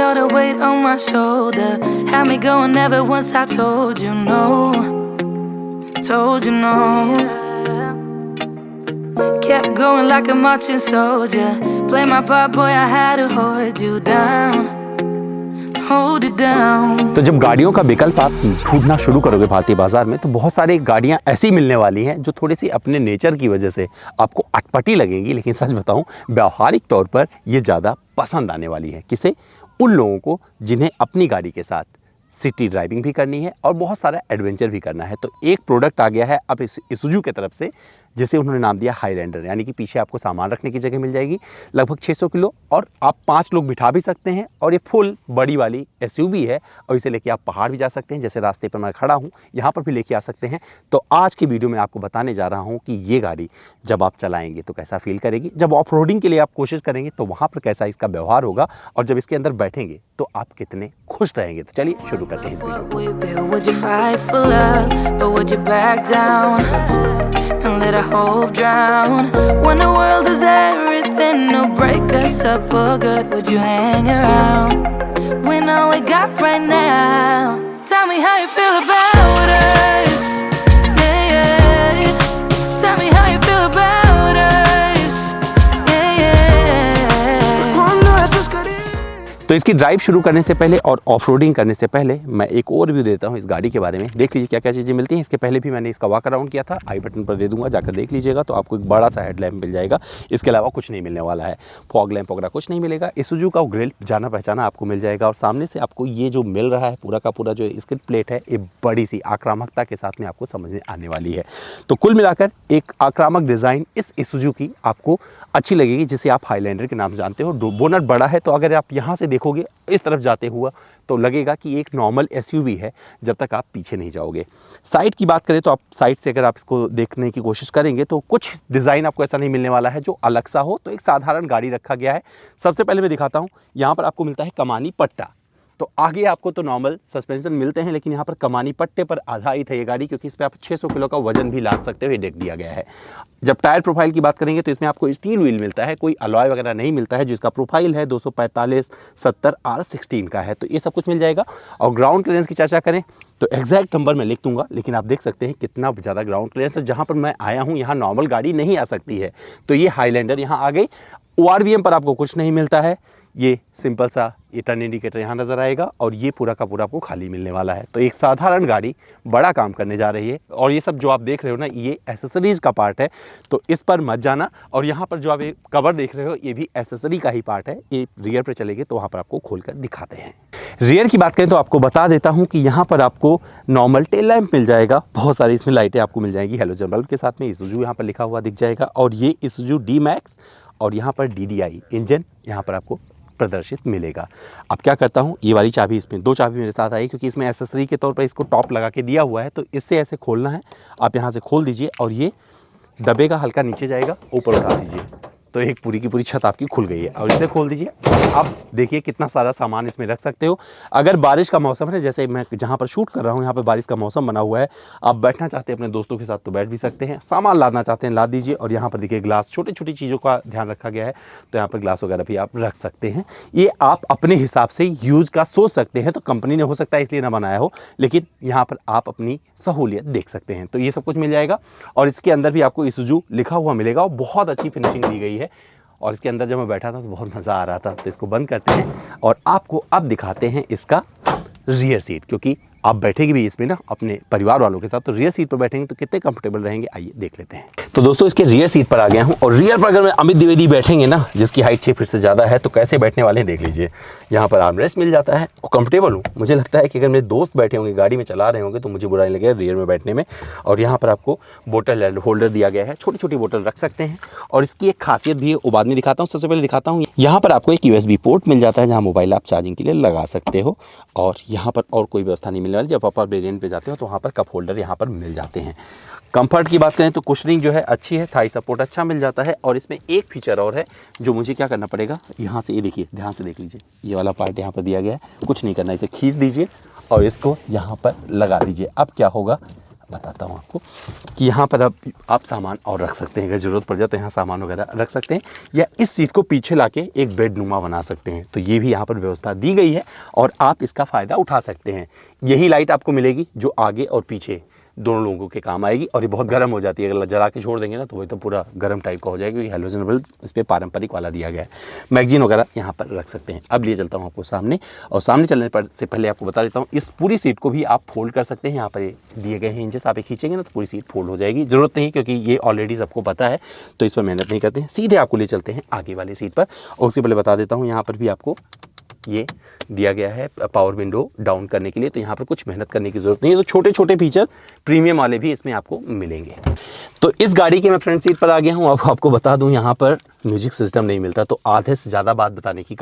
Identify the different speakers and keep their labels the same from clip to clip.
Speaker 1: all the weight on my shoulder. Had me going ever once I told you no. Told you no. Kept going like a marching soldier. Play my part, boy, I had to hold you down. Hold it down.
Speaker 2: तो जब गाड़ियों का विकल्प आप ढूंढना शुरू करोगे भारतीय बाजार में, तो बहुत सारी गाड़ियां ऐसी मिलने वाली हैं जो थोड़ी सी अपने नेचर की वजह से आपको अटपटी लगेंगी, लेकिन सच बताऊं व्यावहारिक तौर पर ये ज़्यादा पसंद आने वाली है। किसे? उन लोगों को जिन्हें अपनी गाड़ी के साथ सिटी ड्राइविंग भी करनी है और बहुत सारा एडवेंचर भी करना है। तो एक प्रोडक्ट आ गया है अब इस isuzu के तरफ से, जिसे उन्होंने नाम दिया हाईलैंडर, यानी कि पीछे आपको सामान रखने की जगह मिल जाएगी लगभग 600 किलो, और आप 5 लोग बिठा भी सकते हैं। और ये फुल बड़ी वाली SUV है और इसे लेके आप पहाड़ भी जा सकते हैं, जैसे रास्ते पर मैं खड़ा हूँ यहाँ पर भी लेके आ सकते हैं। तो आज की वीडियो में आपको बताने जा रहा हूँ कि ये गाड़ी जब आप चलाएंगे तो कैसा फील करेगी, जब ऑफ रोडिंग के लिए आप कोशिश करेंगे तो वहाँ पर कैसा इसका व्यवहार होगा, और जब इसके अंदर बैठेंगे तो आप कितने खुश रहेंगे। तो चलिए शुरू करते हैं इस video.
Speaker 1: Would you fight for love, or would you back down and let our hope drown? When the world is everything, no break us up for good. Would you hang around when all we got right now? Tell me how you feel about us. Yeah, yeah. Tell me how you feel about us. Yeah, yeah. Cuando estás querido.
Speaker 2: तो इसकी drive शुरू करने से पहले और off roading करने से पहले मैं एक और रिव्यू देता हूँ इस गाड़ी के बारे में। देख लीजिए क्या क्या चीज़ें मिलती हैं। इसके पहले भी मैंने इसका वॉक अराउंड किया था, आई बटन पर दे दूंगा, जाकर देख लीजिएगा। तो आपको एक बड़ा सा हेडलैम्प मिल जाएगा, इसके अलावा कुछ नहीं मिलने वाला है। फॉग लैंप वगैरह कुछ नहीं मिलेगा। isuzu का ग्रिल जाना पहचाना आपको मिल जाएगा, और सामने से आपको ये जो मिल रहा है पूरा का पूरा जो स्किड प्लेट है, ये बड़ी सी आक्रामकता के साथ में आपको समझ में आने वाली है। तो कुल मिलाकर एक आक्रामक डिज़ाइन इस isuzu की आपको अच्छी लगेगी, जिसे आप हाईलैंडर के नाम से जानते हो। बोनट बड़ा है, तो अगर आप यहाँ से देखोगे इस तरफ जाते हुआ तो लगेगा कि एक नॉर्मल SUV है, जब तक आप पीछे नहीं जाओगे। साइड की बात करें तो आप साइड से अगर आप इसको देखने की कोशिश करेंगे तो कुछ डिज़ाइन आपको ऐसा नहीं मिलने वाला है जो अलग सा हो, तो एक साधारण गाड़ी रखा गया है। सबसे पहले मैं दिखाता हूँ, यहाँ पर आपको मिलता है कमानी पट्टा। तो आगे आपको तो नॉर्मल सस्पेंशन मिलते हैं, लेकिन यहाँ पर कमानी पट्टे पर आधारित है ये गाड़ी, क्योंकि इस पर आप 600 किलो का वजन भी लाद सकते हो, ये देख दिया गया है। जब टायर प्रोफाइल की बात करेंगे तो इसमें आपको स्टील व्हील मिलता है, कोई अलॉय वगैरह नहीं मिलता है। जिसका प्रोफाइल है 245/70 R16 का है, तो ये सब कुछ मिल जाएगा। और ग्राउंड क्लियरेंस की चर्चा करें तो एग्जैक्ट नंबर मैं लिख दूंगा, लेकिन आप देख सकते हैं कितना ज़्यादा ग्राउंड क्लियरेंस है। जहाँ पर मैं आया हूँ यहाँ नॉर्मल गाड़ी नहीं आ सकती है, तो ये हाईलैंडर यहाँ आ गई। ORVM पर आपको कुछ नहीं मिलता है, ये सिंपल सा ये टर्न इंडिकेटर यहाँ नज़र आएगा, और ये पूरा का पूरा आपको खाली मिलने वाला है। तो एक साधारण गाड़ी बड़ा काम करने जा रही है। और ये सब जो आप देख रहे हो ना, ये एसेसरीज़ का पार्ट है, तो इस पर मत जाना। और यहाँ पर जो आप ये कवर देख रहे हो, ये भी एसेसरी का ही पार्ट है। ये रियर पर चलेंगे तो वहाँ पर आपको खोल कर दिखाते हैं। रियर की बात करें तो आपको बता देता हूँ कि यहाँ पर आपको नॉर्मल टेल लैंप मिल जाएगा, बहुत सारी इसमें लाइटें आपको मिल जाएंगी हेलोजन बल्ब के साथ में। isuzu यहाँ पर लिखा हुआ दिख जाएगा, और ये isuzu D-Max, और यहाँ पर DDI इंजन यहाँ पर आपको प्रदर्शित मिलेगा। अब क्या करता हूँ, ये वाली चाबी, इसमें 2 चाबी मेरे साथ आई, क्योंकि इसमें एसेसरी के तौर पर इसको टॉप लगा के दिया हुआ है, तो इससे ऐसे खोलना है। आप यहाँ से खोल दीजिए और ये दबेगा, हल्का नीचे जाएगा, ऊपर उठा दीजिए, तो एक पूरी की पूरी छत आपकी खुल गई है। और इसे खोल दीजिए, आप देखिए कितना सारा सामान इसमें रख सकते हो। अगर बारिश का मौसम है, जैसे मैं जहाँ पर शूट कर रहा हूँ यहाँ पर बारिश का मौसम बना हुआ है, आप बैठना चाहते हैं अपने दोस्तों के साथ तो बैठ भी सकते हैं, सामान लादना चाहते हैं लाद दीजिए। और यहाँ पर देखिए ग्लास, छोटी छोटी चीज़ों का ध्यान रखा गया है, तो यहाँ पर ग्लास वगैरह भी आप रख सकते हैं। ये आप अपने हिसाब से यूज़ का सोच सकते हैं, तो कंपनी ने हो सकता है इसलिए ना बनाया हो, लेकिन यहाँ पर आप अपनी सहूलियत देख सकते हैं। तो ये सब कुछ मिल जाएगा, और इसके अंदर भी आपको isuzu लिखा हुआ मिलेगा, और बहुत अच्छी फिनिशिंग दी गई है। और इसके अंदर जब मैं बैठा था तो बहुत मज़ा आ रहा था। तो इसको बंद करते हैं और आपको अब दिखाते हैं इसका रियर सीट, क्योंकि आप बैठेंगे भी इसमें ना अपने परिवार वालों के साथ, तो रियर सीट पर बैठेंगे तो कितने कंफर्टेबल रहेंगे, आइए देख लेते हैं। तो दोस्तों इसके रियर सीट पर आ गया हूँ, और रियर पर अगर मैं अमित द्विवेदी बैठेंगे ना, जिसकी हाइट 6 फीट से ज़्यादा है, तो कैसे बैठने वाले हैं देख लीजिए। यहाँ पर आर्मरेस्ट मिल जाता है और कंफर्टेबल हूँ। मुझे लगता है कि अगर मेरे दोस्त बैठे होंगे, गाड़ी में चला रहे होंगे, तो मुझे बुरा नहीं लगेगा रियर में बैठने में। और यहाँ पर आपको बोतल होल्डर दिया गया है, छोटी छोटी बोतल रख सकते हैं। और इसकी एक खासियत भी है, वो बाद में दिखाता हूँ। सबसे पहले दिखाता हूँ, यहाँ पर आपको एक USB पोर्ट मिल जाता है, जहाँ मोबाइल आप चार्जिंग के लिए लगा सकते हो। और यहाँ पर और कोई व्यवस्था नहीं मिलने वाली। जब आप वेरिएंट पे जाते हो तो वहाँ पर कप होल्डर यहाँ पर मिल जाते हैं। कंफर्ट की बात करें तो कुशनिंग जो है अच्छी है, थाई सपोर्ट अच्छा मिल जाता है। और इसमें एक फीचर और है जो मुझे क्या करना पड़ेगा, यहाँ से ये देखिए, ध्यान से देख लीजिए, ये वाला पार्ट यहाँ पर दिया गया है, कुछ नहीं करना, इसे खींच दीजिए और इसको यहाँ पर लगा दीजिए। अब क्या होगा, बताता हूँ आपको कि यहाँ पर आप सामान और रख सकते हैं, अगर ज़रूरत पड़ जाए तो यहाँ सामान वगैरह रख सकते हैं, या इस सीट को पीछे लाके एक बेड नुमा बना सकते हैं। तो ये भी यहाँ पर व्यवस्था दी गई है और आप इसका फ़ायदा उठा सकते हैं। यही लाइट आपको मिलेगी जो आगे और पीछे दोनों लोगों के काम आएगी, और ये बहुत गर्म हो जाती है, अगर जला के छोड़ देंगे ना तो वही तो पूरा गर्म टाइप का हो जाएगा, क्योंकि हेलोजन बल्ब इस पर पारंपरिक वाला दिया गया है। मैगजीन वगैरह यहाँ पर रख सकते हैं। अब लिए चलता हूँ आपको सामने, और सामने चलने पर से पहले आपको बता देता हूँ इस पूरी सीट को भी आप फोल्ड कर सकते हैं। यहाँ पर दिए गए हैं इंचेस, आप खींचेंगे ना तो पूरी सीट फोल्ड हो जाएगी। ज़रूरत नहीं, क्योंकि ये ऑलरेडी सबको पता है, तो इस पर मेहनत नहीं करते हैं। सीधे आपको ले चलते हैं आगे वाली सीट पर, और उससे पहले बता देता हूँ यहाँ पर भी आपको ये दिया गया है पावर विंडो डाउन करने के लिए, तो यहाँ पर कुछ मेहनत करने की ज़रूरत नहीं है। तो छोटे छोटे फीचर प्रीमियम वाले भी इसमें आपको मिलेंगे। तो इस गाड़ी के मैं फ्रंट सीट पर आ गया हूँ। अब आपको बता दूँ यहाँ पर म्यूजिक सिस्टम नहीं मिलता, तो आधे से ज़्यादा बात बताने की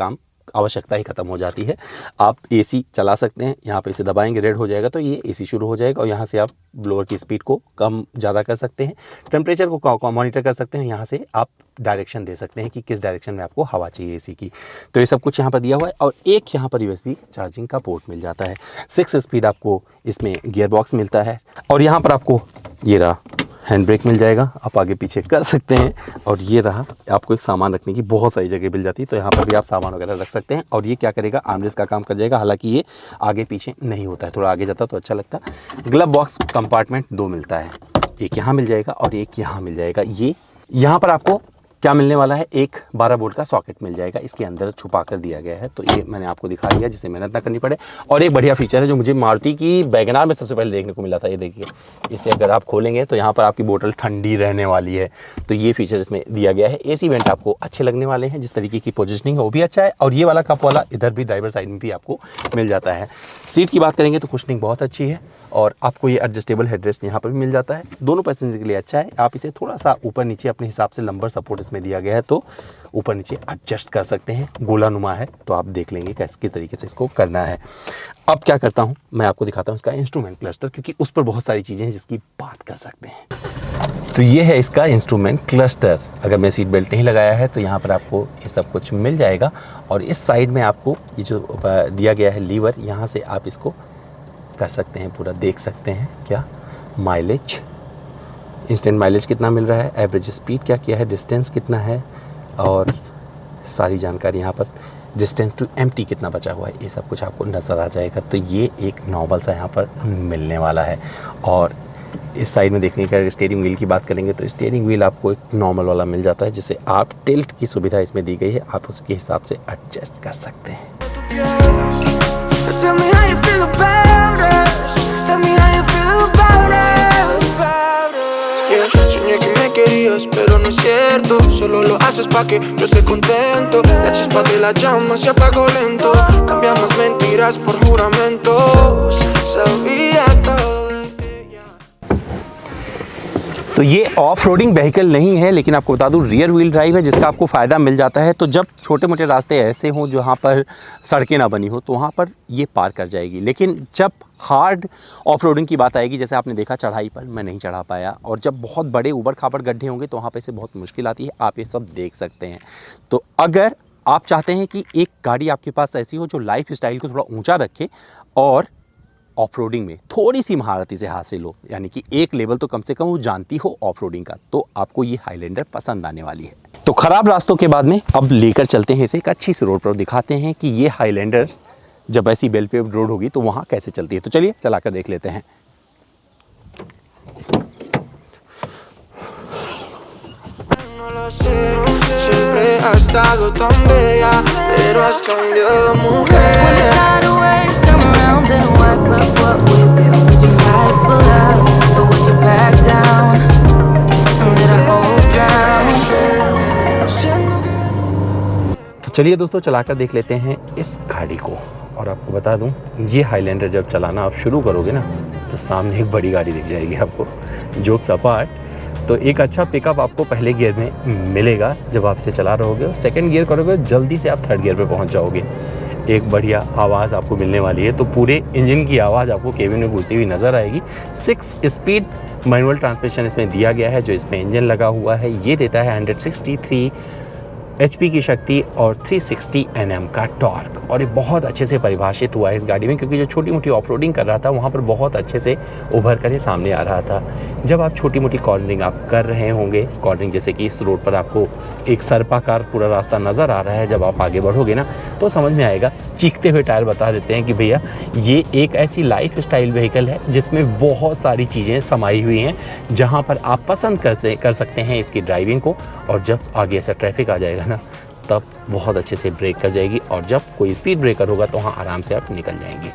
Speaker 2: आवश्यकता ही ख़त्म हो जाती है। आप एसी चला सकते हैं, यहाँ पे इसे दबाएंगे रेड हो जाएगा तो ये एसी शुरू हो जाएगा, और यहाँ से आप ब्लोअर की स्पीड को कम ज़्यादा कर सकते हैं, टेम्परेचर को मॉनिटर कर सकते हैं, यहाँ से आप डायरेक्शन दे सकते हैं कि किस डायरेक्शन में आपको हवा चाहिए एसी की। तो ये सब कुछ यहाँ पर दिया हुआ है, और एक यहाँ पर USB चार्जिंग का पोर्ट मिल जाता है। 6 स्पीड आपको इसमें गियर बॉक्स मिलता है, और यहाँ पर आपको ये रहा हैंड ब्रेक मिल जाएगा, आप आगे पीछे कर सकते हैं। और ये रहा आपको एक सामान रखने की बहुत सारी जगह मिल जाती है, तो यहाँ पर भी आप सामान वगैरह रख सकते हैं। और ये क्या करेगा, आर्मरेस्ट का काम कर जाएगा, हालांकि ये आगे पीछे नहीं होता है, थोड़ा आगे जाता तो अच्छा लगता। ग्लव बॉक्स कंपार्टमेंट 2 मिलता है, एक यहाँ मिल जाएगा और एक यहाँ मिल जाएगा। ये यहाँ पर आपको क्या मिलने वाला है, एक 12 वोल्ट का सॉकेट मिल जाएगा, इसके अंदर छुपा कर दिया गया है, तो ये मैंने आपको दिखा दिया जिससे मेहनत ना करनी पड़े। और एक बढ़िया फीचर है जो मुझे मारुति की वैगनार में सबसे पहले देखने को मिला था, ये देखिए, इसे अगर आप खोलेंगे तो यहाँ पर आपकी बोतल ठंडी रहने वाली है, तो ये फीचर इसमें दिया गया है। एसी वेंट आपको अच्छे लगने वाले हैं, जिस तरीके की पोजिशनिंग है वो भी अच्छा है, और ये वाला कप वाला इधर भी ड्राइवर साइड में भी आपको मिल जाता है। सीट की बात करेंगे तो कुशनिंग बहुत अच्छी है, और आपको ये एडजस्टेबल हेडरेस्ट यहाँ पर भी मिल जाता है, दोनों पैसेंजर के लिए अच्छा है। आप इसे थोड़ा सा ऊपर नीचे अपने हिसाब से, लंबर सपोर्ट इसमें दिया गया है, तो ऊपर नीचे एडजस्ट कर सकते हैं। गोलानुमा है, तो आप देख लेंगे किस तरीके से इसको करना है। अब क्या करता हूँ, मैं आपको दिखाता हूँ इसका इंस्ट्रूमेंट क्लस्टर, क्योंकि उस पर बहुत सारी चीज़ें हैं जिसकी बात कर सकते हैं। तो ये है इसका इंस्ट्रूमेंट क्लस्टर। अगर मैं सीट बेल्ट नहीं लगाया है तो यहाँ पर आपको ये सब कुछ मिल जाएगा, और इस साइड में आपको ये जो दिया गया है लीवर, यहाँ से आप इसको कर सकते हैं, पूरा देख सकते हैं। क्या माइलेज, इंस्टेंट माइलेज कितना मिल रहा है, एवरेज स्पीड क्या किया है, डिस्टेंस कितना है, और सारी जानकारी यहाँ पर, डिस्टेंस टू एम्प्टी कितना बचा हुआ है, ये सब कुछ आपको नज़र आ जाएगा। तो ये एक नॉर्मल सा यहाँ पर मिलने वाला है। और इस साइड में देखने का स्टीयरिंग व्हील की बात करेंगे तो स्टीयरिंग व्हील आपको एक नॉर्मल वाला मिल जाता है, जिसे आप टिल्ट की सुविधा इसमें दी गई है, आप उसके हिसाब से एडजस्ट कर सकते हैं।
Speaker 3: Pero no es cierto, solo lo haces pa' que yo esté contento. La chispa de la llama se apagó lento. Cambiamos mentiras por juramentos. Sabía todo de ella.
Speaker 2: तो ये ऑफ रोडिंग व्हीकल नहीं है, लेकिन आपको बता दूं rear wheel drive है, जिसका आपको फ़ायदा मिल जाता है। तो जब छोटे मोटे रास्ते ऐसे हों जहाँ पर सड़कें ना बनी हो, तो वहाँ पर ये पार कर जाएगी। लेकिन जब हार्ड ऑफ रोडिंग की बात आएगी, जैसे आपने देखा चढ़ाई पर मैं नहीं चढ़ा पाया, और जब बहुत बड़े ऊबड़ खाबड़ गड्ढे होंगे तो वहाँ पे से बहुत मुश्किल आती है, आप ये सब देख सकते हैं। तो अगर आप चाहते हैं कि एक गाड़ी आपके पास ऐसी हो जो लाइफ स्टाइल को थोड़ा ऊंचा रखे और ऑफ रोडिंग में थोड़ी सी महारत इसे हासिल हो, यानी कि एक लेवल तो कम से कम वो जानती हो ऑफ रोडिंग का, तो आपको ये हाईलैंडर पसंद आने वाली है। तो ख़राब रास्तों के बाद में अब लेकर चलते हैं इसे एक अच्छी सी रोड पर, दिखाते हैं कि ये हाईलैंडर जब ऐसी बेल पेव्ड रोड होगी तो वहाँ कैसे चलती है। तो चलिए चलाकर देख लेते हैं।
Speaker 3: Siempre has estado tan bella, pero has cambiado, mujer.
Speaker 1: When the tidal waves come around and wipe up what we built, would you fight for love, or would you back down and let our hope drown?
Speaker 2: तो चलिए दोस्तों चलाकर देख लेते हैं इस गाड़ी को। और आपको बता दूं, ये हाईलैंडर जब चलाना आप शुरू करोगे ना, तो सामने एक बड़ी गाड़ी दिख जाएगी आपको। जोक्स अपार्ट, तो एक अच्छा पिकअप आपको पहले गियर में मिलेगा जब आप इसे चला रहोगे, और सेकंड गियर करोगे जल्दी से आप थर्ड गियर पे पहुंच जाओगे। एक बढ़िया आवाज़ आपको मिलने वाली है, तो पूरे इंजन की आवाज़ आपको केबिन में गूंजती हुई नज़र आएगी। 6 स्पीड मैनुअल ट्रांसमिशन इसमें दिया गया है, जो इसमें इंजन लगा हुआ है ये देता है 163 HP की शक्ति और 360 Nm का टॉर्क। और ये बहुत अच्छे से परिभाषित हुआ है इस गाड़ी में, क्योंकि जो छोटी मोटी ऑफ रोडिंग कर रहा था वहाँ पर बहुत अच्छे से उभर कर ये सामने आ रहा था। जब आप छोटी मोटी कॉर्नरिंग आप कर रहे होंगे, कॉर्नरिंग जैसे कि इस रोड पर आपको एक सर्पाकार पूरा रास्ता नज़र आ रहा है, जब आप आगे बढ़ोगे ना तो समझ में आएगा। चीखते हुए टायर बता देते हैं कि भैया ये एक ऐसी लाइफ स्टाइल व्हीकल है जिसमें बहुत सारी चीज़ें समाई हुई हैं, जहाँ पर आप पसंद कर सकते हैं इसकी ड्राइविंग को। और जब आगे ऐसा ट्रैफिक आ जाएगा ना तब बहुत अच्छे से ब्रेक कर जाएगी, और जब कोई स्पीड ब्रेकर होगा तो वहाँ आराम से आप निकल जाएंगे।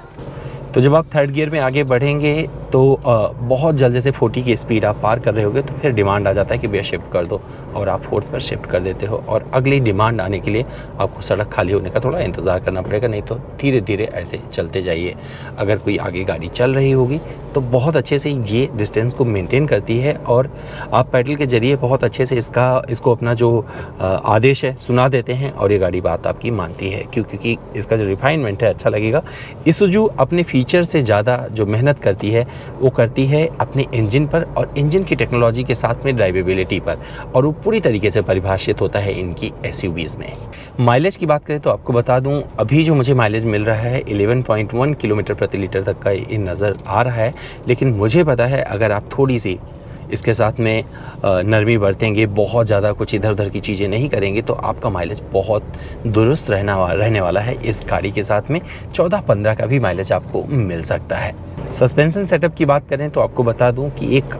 Speaker 2: तो जब आप थर्ड गियर में आगे बढ़ेंगे तो बहुत जल्द से 40 की स्पीड आप पार कर रहे होगे, तो फिर डिमांड आ जाता है कि भैया शिफ्ट कर दो, और आप फोर्थ पर शिफ्ट कर देते हो। और अगली डिमांड आने के लिए आपको सड़क खाली होने का थोड़ा इंतज़ार करना पड़ेगा, नहीं तो धीरे धीरे ऐसे चलते जाइए। अगर कोई आगे गाड़ी चल रही होगी तो बहुत अच्छे से ये डिस्टेंस को मेंटेन करती है, और आप पैडल के ज़रिए बहुत अच्छे से इसको अपना जो आदेश है सुना देते हैं, और ये गाड़ी बात आपकी मानती है, क्योंकि इसका जो रिफाइनमेंट है अच्छा लगेगा। इसुजू अपने फीचर से ज़्यादा जो मेहनत करती है वो करती है अपने इंजन पर, और इंजन की टेक्नोलॉजी के साथ में ड्राइवेबिलिटी पर, और वो पूरी तरीके से परिभाषित होता है इनकी SUVs में। माइलेज की बात करें तो आपको बता दूं, अभी जो मुझे माइलेज मिल रहा है 11.1 किलोमीटर प्रति लीटर तक का ये नज़र आ रहा है, लेकिन मुझे पता है अगर आप थोड़ी सी इसके साथ में नरमी बरतेंगे, बहुत ज़्यादा कुछ इधर उधर की चीज़ें नहीं करेंगे, तो आपका माइलेज बहुत दुरुस्त रहने वाला है। इस गाड़ी के साथ में 14-15 का भी माइलेज आपको मिल सकता है। सस्पेंशन सेटअप की बात करें तो आपको बता दूं कि एक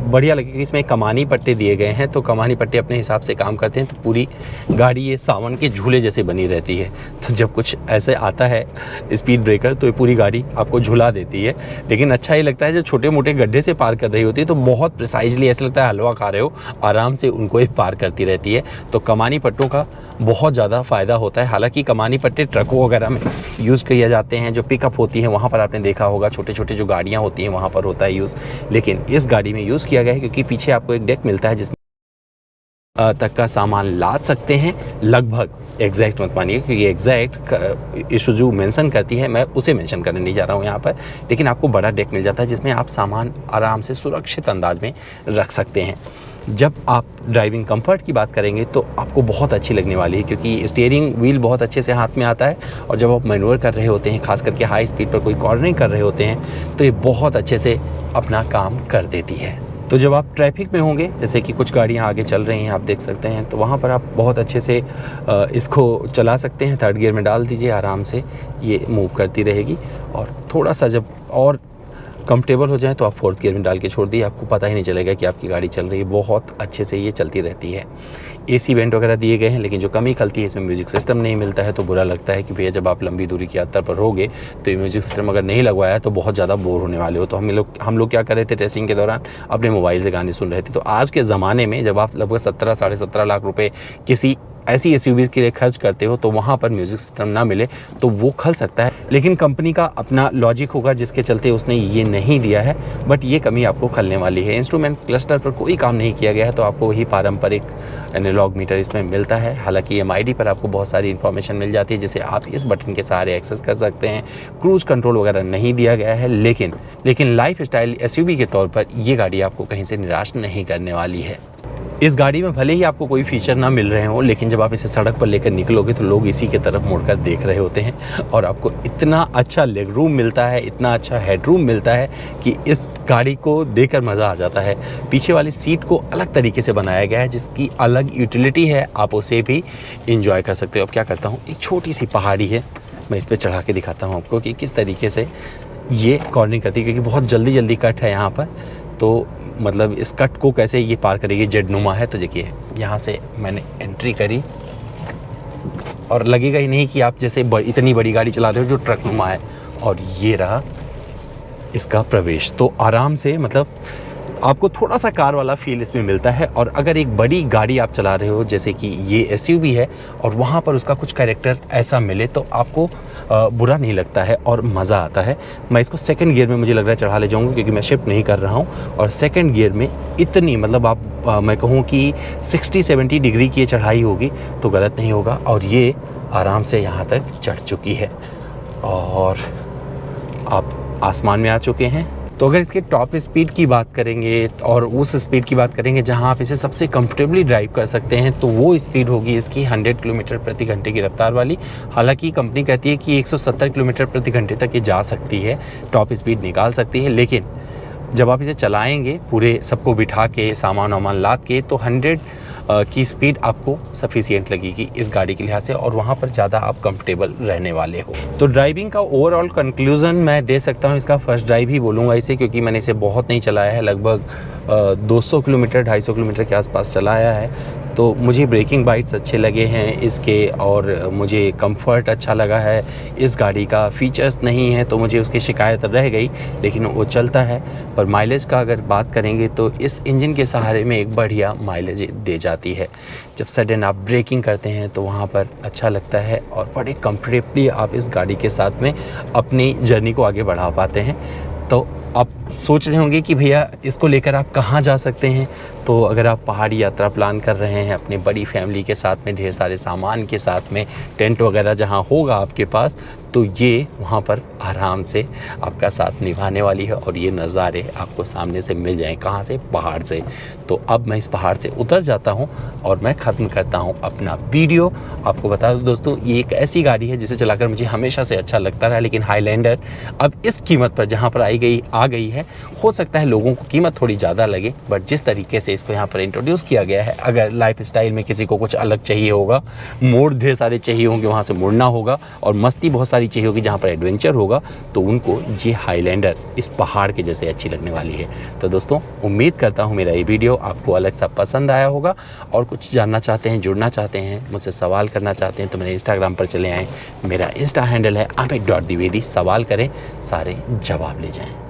Speaker 2: बढ़िया लगेगा। इसमें कमानी पट्टे दिए गए हैं, तो कमानी पट्टे अपने हिसाब से काम करते हैं, तो पूरी गाड़ी ये सावन के झूले जैसे बनी रहती है। तो जब कुछ ऐसे आता है स्पीड ब्रेकर तो ये पूरी गाड़ी आपको झुला देती है। लेकिन अच्छा ही लगता है जब छोटे मोटे गड्ढे से पार कर रही होती है, तो बहुत प्रिसाइजली ऐसा लगता है हलवा खा रहे हो, आराम से उनको ही पार करती रहती है। तो कमानी पट्टों का बहुत ज़्यादा फ़ायदा होता है। हालांकि कमानी पट्टे ट्रकों वगैरह में यूज़ किए जाते हैं, जो पिकअप होती हैं वहाँ पर आपने देखा होगा, छोटे छोटे जो गाड़ियाँ होती हैं वहाँ पर होता है यूज़। लेकिन इस गाड़ी में यूज़ किया गया है क्योंकि पीछे आपको एक डेक मिलता है जिसमें तक का सामान लाद सकते हैं। लगभग एग्जैक्ट मत मानिए, क्योंकि एग्जैक्ट इशूजू मेंशन करती है, मैं उसे मेंशन करने नहीं जा रहा हूँ यहाँ पर। लेकिन आपको बड़ा डेक मिल जाता है जिसमें आप सामान आराम से सुरक्षित अंदाज में रख सकते हैं। जब आप ड्राइविंग कंफर्ट की बात करेंगे तो आपको बहुत अच्छी लगने वाली है, क्योंकि स्टीयरिंग व्हील बहुत अच्छे से हाथ में आता है, और जब आप मैनुअर कर रहे होते हैं, खास करके हाई स्पीड पर कोई कॉर्नरिंग कर रहे होते हैं, तो ये बहुत अच्छे से अपना काम कर देती है। तो जब आप ट्रैफिक में होंगे, जैसे कि कुछ गाड़ियाँ आगे चल रही हैं आप देख सकते हैं, तो वहाँ पर आप बहुत अच्छे से इसको चला सकते हैं। थर्ड गियर में डाल दीजिए, आराम से ये मूव करती रहेगी, और थोड़ा सा जब और कंफर्टेबल हो जाए तो आप फोर्थ गियर में डाल के छोड़ दिए, आपको पता ही नहीं चलेगा कि आपकी गाड़ी चल रही है। बहुत अच्छे से ये चलती रहती है। AC वेंट वगैरह दिए गए हैं, लेकिन जो कमी खलती है इसमें म्यूज़िक सिस्टम नहीं मिलता है, तो बुरा लगता है कि भैया जब आप लंबी दूरी की यात्रा पर होगे तो ये म्यूज़िक सिस्टम अगर नहीं लगवाया तो बहुत ज़्यादा बोर होने वाले हो। तो हम लोग क्या कर रहे थे टेस्टिंग के दौरान, अपने मोबाइल से गाने सुन रहे थे। तो आज के ज़माने में जब आप लगभग 17 साढ़े 17 लाख रुपये किसी ऐसी SUV के लिए खर्च करते हो, तो वहाँ पर म्यूज़िक सिस्टम ना मिले तो वो खल सकता है। लेकिन कंपनी का अपना लॉजिक होगा जिसके चलते उसने ये नहीं दिया है, बट ये कमी आपको खलने वाली है। इंस्ट्रूमेंट क्लस्टर पर कोई काम नहीं किया गया है, तो आपको वही पारंपरिक एनालॉग मीटर इसमें मिलता है। हालांकि MID पर आपको बहुत सारी इन्फॉर्मेशन मिल जाती है जिसे आप इस बटन के सहारे एक्सेस कर सकते हैं। क्रूज़ कंट्रोल वगैरह नहीं दिया गया है, लेकिन लाइफ स्टाइल SUV के तौर पर ये गाड़ी आपको कहीं से निराश नहीं करने वाली है। इस गाड़ी में भले ही आपको कोई फीचर ना मिल रहे हों, लेकिन जब आप इसे सड़क पर लेकर निकलोगे तो लोग इसी की तरफ मुड़कर देख रहे होते हैं, और आपको इतना अच्छा लेग रूम मिलता है, इतना अच्छा हेड रूम मिलता है कि इस गाड़ी को देखकर मज़ा आ जाता है। पीछे वाली सीट को अलग तरीके से बनाया गया है जिसकी अलग यूटिलिटी है, आप उसे भी इंजॉय कर सकते हो। अब क्या करता हूँ, एक छोटी सी पहाड़ी है, मैं इस पर चढ़ा के दिखाता हूँ आपको कि किस तरीके से ये कॉर्निंग करती है, क्योंकि बहुत जल्दी जल्दी कट है यहाँ पर। तो मतलब इस कट को कैसे ये पार करेगी, जेडनुमा है। तो देखिए यहाँ से मैंने एंट्री करी, और लगेगा ही नहीं कि आप जैसे इतनी बड़ी गाड़ी चला रहे हो जो ट्रकनुमा है, और ये रहा इसका प्रवेश। तो आराम से मतलब आपको थोड़ा सा कार वाला फील इसमें मिलता है। और अगर एक बड़ी गाड़ी आप चला रहे हो जैसे कि ये SUV है, और वहाँ पर उसका कुछ कैरेक्टर ऐसा मिले, तो आपको बुरा नहीं लगता है और मज़ा आता है। मैं इसको सेकंड गियर में मुझे लग रहा है चढ़ा ले जाऊँगा, क्योंकि मैं शिफ्ट नहीं कर रहा हूँ। और सेकंड गियर में इतनी मतलब मैं कहूँ कि 60-70 डिग्री की ये चढ़ाई होगी तो गलत नहीं होगा। और ये आराम से यहाँ तक चढ़ चुकी है, और आप आसमान में आ चुके हैं। तो अगर इसके टॉप स्पीड की बात करेंगे और उस स्पीड की बात करेंगे जहां आप इसे सबसे कंफर्टेबली ड्राइव कर सकते हैं, तो वो स्पीड होगी इसकी 100 किलोमीटर प्रति घंटे की रफ्तार वाली। हालांकि कंपनी कहती है कि 170 किलोमीटर प्रति घंटे तक ये जा सकती है, टॉप स्पीड निकाल सकती है, लेकिन जब आप इसे चलाएंगे पूरे सबको बिठा के सामान वामान लाद के, तो 100 की स्पीड आपको सफिशिएंट लगेगी इस गाड़ी के लिहाज से, और वहाँ पर ज़्यादा आप कंफर्टेबल रहने वाले हो। तो ड्राइविंग का ओवरऑल कंक्लूज़न मैं दे सकता हूँ, इसका फर्स्ट ड्राइव ही बोलूँगा इसे, क्योंकि मैंने इसे बहुत नहीं चलाया है, लगभग 200 किलोमीटर 250 किलोमीटर के आसपास चलाया है। तो मुझे ब्रेकिंग बाइट्स अच्छे लगे हैं इसके, और मुझे कंफर्ट अच्छा लगा है इस गाड़ी का। फीचर्स नहीं है तो मुझे उसकी शिकायत रह गई, लेकिन वो चलता है। पर माइलेज का अगर बात करेंगे तो इस इंजन के सहारे में एक बढ़िया माइलेज दे जाती है। जब सडन आप ब्रेकिंग करते हैं तो वहाँ पर अच्छा लगता है, और बड़े कंफर्टेबली आप इस गाड़ी के साथ में अपनी जर्नी को आगे बढ़ा पाते हैं। तो आप सोच रहे होंगे कि भैया इसको लेकर आप कहाँ जा सकते हैं। तो अगर आप पहाड़ी यात्रा प्लान कर रहे हैं अपनी बड़ी फैमिली के साथ में, ढेर सारे सामान के साथ में, टेंट वगैरह जहाँ होगा आपके पास, तो ये वहाँ पर आराम से आपका साथ निभाने वाली है। और ये नज़ारे आपको सामने से मिल जाएं, कहाँ से, पहाड़ से। तो अब मैं इस पहाड़ से उतर जाता हूँ और मैं ख़त्म करता हूँ अपना वीडियो। आपको बता दूँ दोस्तों, ये एक ऐसी गाड़ी है जिसे चलाकर मुझे हमेशा से अच्छा लगता रहा, लेकिन हाईलैंडर अब इस कीमत पर जहाँ पर आ गई है, हो सकता है लोगों को कीमत थोड़ी ज़्यादा लगे, बट जिस तरीके से इसको यहाँ पर इंट्रोड्यूस किया गया है, अगर लाइफ स्टाइल में किसी को कुछ अलग चाहिए होगा, मोड़ ढेर सारे चाहिए होंगे, वहाँ से मुड़ना होगा, और मस्ती बहुत सारी चाहिए होगी जहाँ पर एडवेंचर होगा, तो उनको ये हाईलैंडर इस पहाड़ के जैसे अच्छी लगने वाली है। तो दोस्तों, उम्मीद करता हूँ मेरा ये वीडियो आपको अलग सा पसंद आया होगा, और कुछ जानना चाहते हैं, जुड़ना चाहते हैं, मुझसे सवाल करना चाहते हैं, तो मेरे इंस्टाग्राम पर चले आएँ। मेरा इंस्टा हैंडल है amit.dwivedi। सवाल करें, सारे जवाब ले जाएँ।